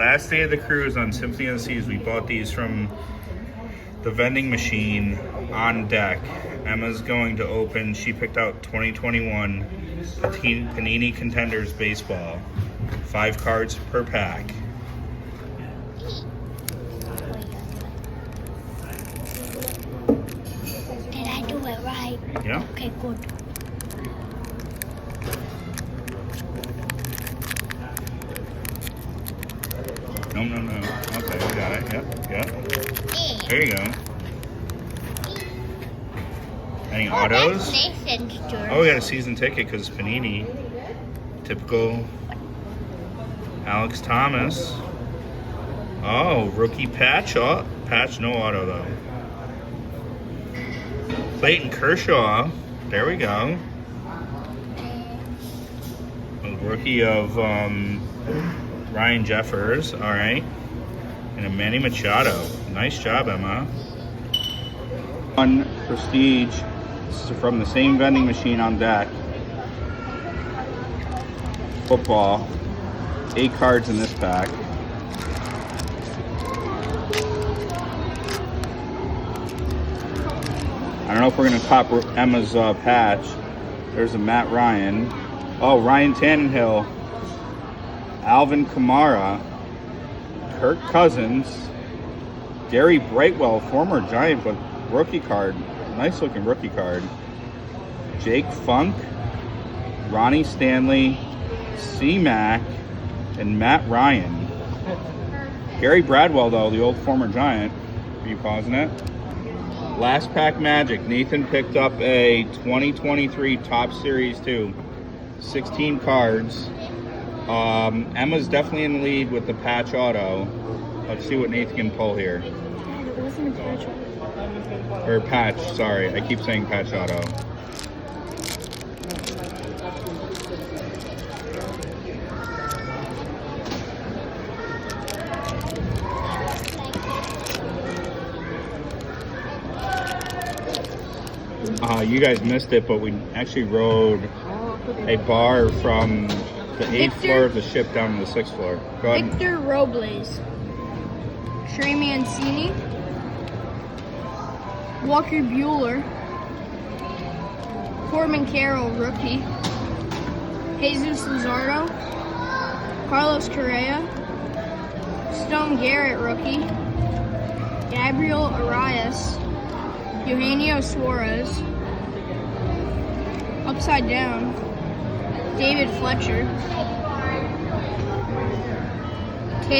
last day of the cruise on Symphony of the Seas. We bought these from the vending machine on deck. Emma's going to open, she picked out 2021 Panini Contenders Baseball. 5 cards per pack. Did I do it right? Yeah. Okay, good. No. Okay, you got it. Yep. There you go. Any autos? That's Nathan's jersey. Oh, we got a season ticket because Panini. Typical Alex Thomas. Oh, rookie patch. Oh, patch, no auto though. Clayton Kershaw. There we go. A rookie of Ryan Jeffers. All right. And a Manny Machado. Nice job, Emma. One Prestige. This is from the same vending machine on deck. Football. 8 cards in this pack. I don't know if we're going to top Emma's patch. There's a Matt Ryan. Oh, Ryan Tannenhill. Alvin Kamara. Kirk Cousins. Gary Brightwell, former Giant, but rookie card. Nice looking rookie card. Jake Funk. Ronnie Stanley. C-Mac. And Matt Ryan. Gary Bradwell, though, the old former Giant. Are you pausing it? Last pack magic. Nathan picked up a 2023 Top Series 2. 16 cards. Emma's definitely in the lead with the patch auto. Let's see what Nathan can pull here. It wasn't a patch. Or patch, sorry. I keep saying patch auto. You guys missed it, but we actually rode a bar from the 8th floor of the ship down to the 6th floor. Go ahead. Victor Robles. Trey Mancini. Walker Bueller. Corbin Carroll, rookie. Jesus Luzardo. Carlos Correa. Stone Garrett, rookie. Gabriel Arias. Eugenio Suarez. Upside Down. David Fletcher.